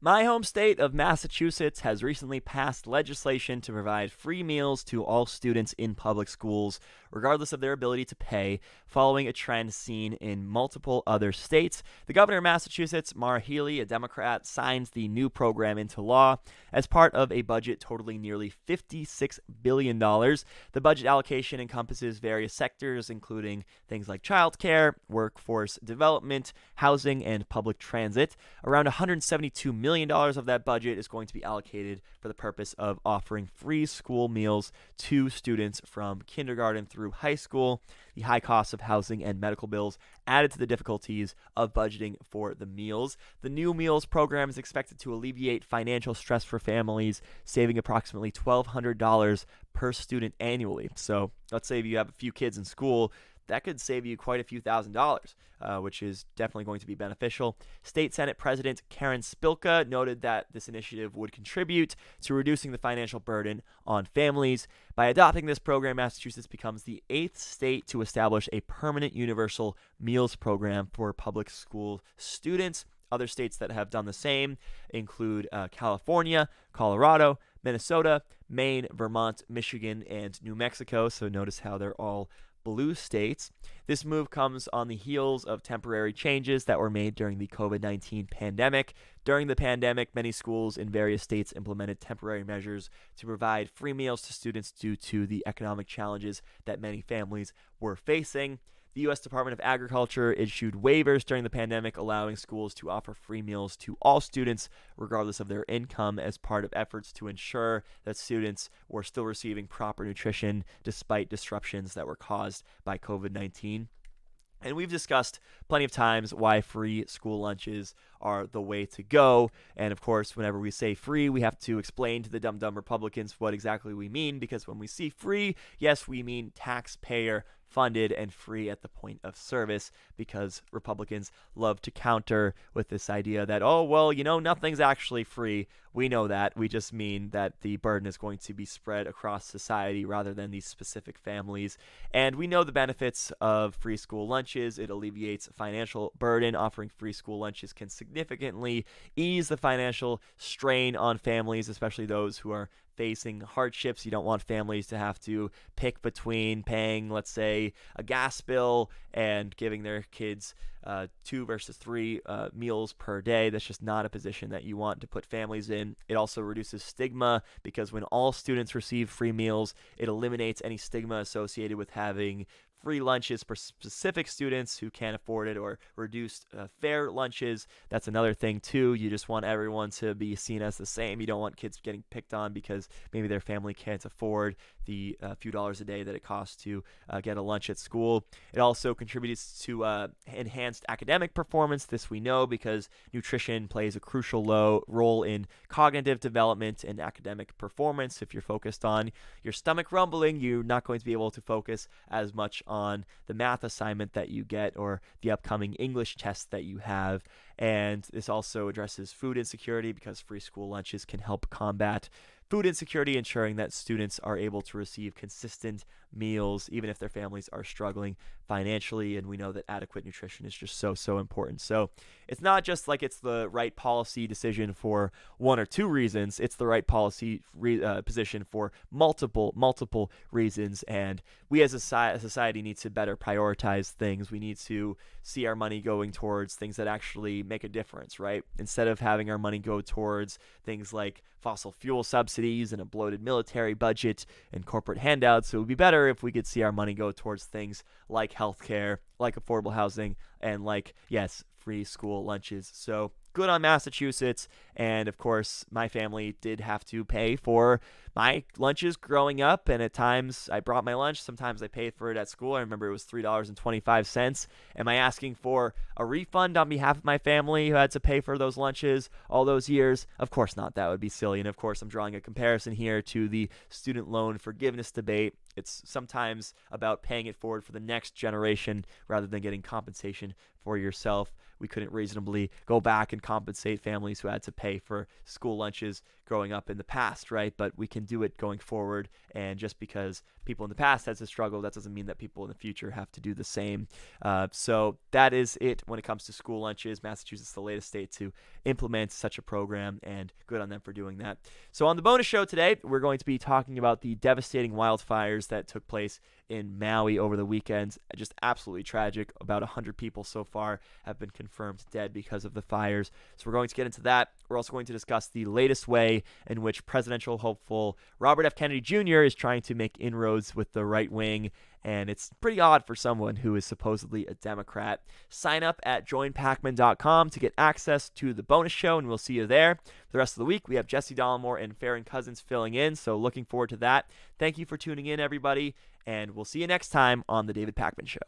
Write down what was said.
My home state of Massachusetts has recently passed legislation to provide free meals to all students in public schools, regardless of their ability to pay, following a trend seen in multiple other states. The governor of Massachusetts, Maura Healey, a Democrat, signed the new program into law as part of a budget totaling nearly $56 billion. The budget allocation encompasses various sectors, including things like childcare, workforce development, housing, and public transit. Around $172 million of that budget is going to be allocated for the purpose of offering free school meals to students from kindergarten through high school. The high cost of housing and medical bills added to the difficulties of budgeting for the meals. The new meals program is expected to alleviate financial stress for families, saving approximately $1,200 per student annually. So let's say if you have a few kids in school, that could save you quite a few $1,000s, which is definitely going to be beneficial. State Senate President Karen Spilka noted that this initiative would contribute to reducing the financial burden on families. By adopting this program, Massachusetts becomes the 8th state to establish a permanent universal meals program for public school students. Other states that have done the same include California, Colorado, Minnesota, Maine, Vermont, Michigan, and New Mexico. So notice how they're all blue states. This move comes on the heels of temporary changes that were made during the COVID-19 pandemic. During the pandemic, many schools in various states implemented temporary measures to provide free meals to students due to the economic challenges that many families were facing. The U.S. Department of Agriculture issued waivers during the pandemic, allowing schools to offer free meals to all students, regardless of their income, as part of efforts to ensure that students were still receiving proper nutrition despite disruptions that were caused by COVID-19. And we've discussed plenty of times why free school lunches are the way to go. And of course, whenever we say free, we have to explain to the dumb Republicans what exactly we mean, because when we see free, yes, we mean taxpayer funded and free at the point of service, because Republicans love to counter with this idea that, oh, well, nothing's actually free. We know that. We just mean that the burden is going to be spread across society rather than these specific families. And we know the benefits of free school lunches. It alleviates financial burden. Offering free school lunches can significantly ease the financial strain on families, especially those who are facing hardships. You don't want families to have to pick between paying, let's say, a gas bill and giving their kids 2 versus 3 meals per day. That's just not a position that you want to put families in. It also reduces stigma, because when all students receive free meals, it eliminates any stigma associated with having free lunches for specific students who can't afford it, or reduced fare lunches. That's another thing too. You just want everyone to be seen as the same. You don't want kids getting picked on because maybe their family can't afford the few dollars a day that it costs to get a lunch at school. It also contributes to enhanced academic performance. This we know, because nutrition plays a crucial role in cognitive development and academic performance. If you're focused on your stomach rumbling, you're not going to be able to focus as much on the math assignment that you get or the upcoming English test that you have. And this also addresses food insecurity, because free school lunches can help combat food insecurity, ensuring that students are able to receive consistent meals even if their families are struggling financially. And we know that adequate nutrition is just so important. So it's not just like it's the right policy decision for one or two reasons. It's the right policy position for multiple reasons. And we as a society need to better prioritize things. We need to see our money going towards things that actually make a difference, right? Instead of having our money go towards things like fossil fuel subsidies and a bloated military budget and corporate handouts, it would be better if we could see our money go towards things like healthcare, like affordable housing, and like, yes, free school lunches. So good on Massachusetts. And of course, my family did have to pay for my lunches growing up, and at times I brought my lunch. Sometimes I paid for it at school. I remember it was $3.25. Am I asking for a refund on behalf of my family who had to pay for those lunches all those years? Of course not. That would be silly. And of course, I'm drawing a comparison here to the student loan forgiveness debate. It's sometimes about paying it forward for the next generation rather than getting compensation for yourself. We couldn't reasonably go back and compensate families who had to pay for school lunches growing up in the past, right? But we can do it going forward. And just because people in the past had to struggle, that doesn't mean that people in the future have to do the same. So that is it when it comes to school lunches. Massachusetts is the latest state to implement such a program, and good on them for doing that. So on the bonus show today, we're going to be talking about the devastating wildfires that took place in Maui over the weekend. Just absolutely tragic. About 100 people so far have been confirmed dead because of the fires. So we're going to get into that. We're also going to discuss the latest way in which presidential hopeful Robert F. Kennedy Jr. is trying to make inroads with the right wing, and it's pretty odd for someone who is supposedly a Democrat. Sign up at joinpacman.com to get access to the bonus show, and we'll see you there. For the rest of the week, we have Jesse Dollimore and Farron Cousins filling in, so looking forward to that. Thank you for tuning in, everybody, and we'll see you next time on The David Pakman Show.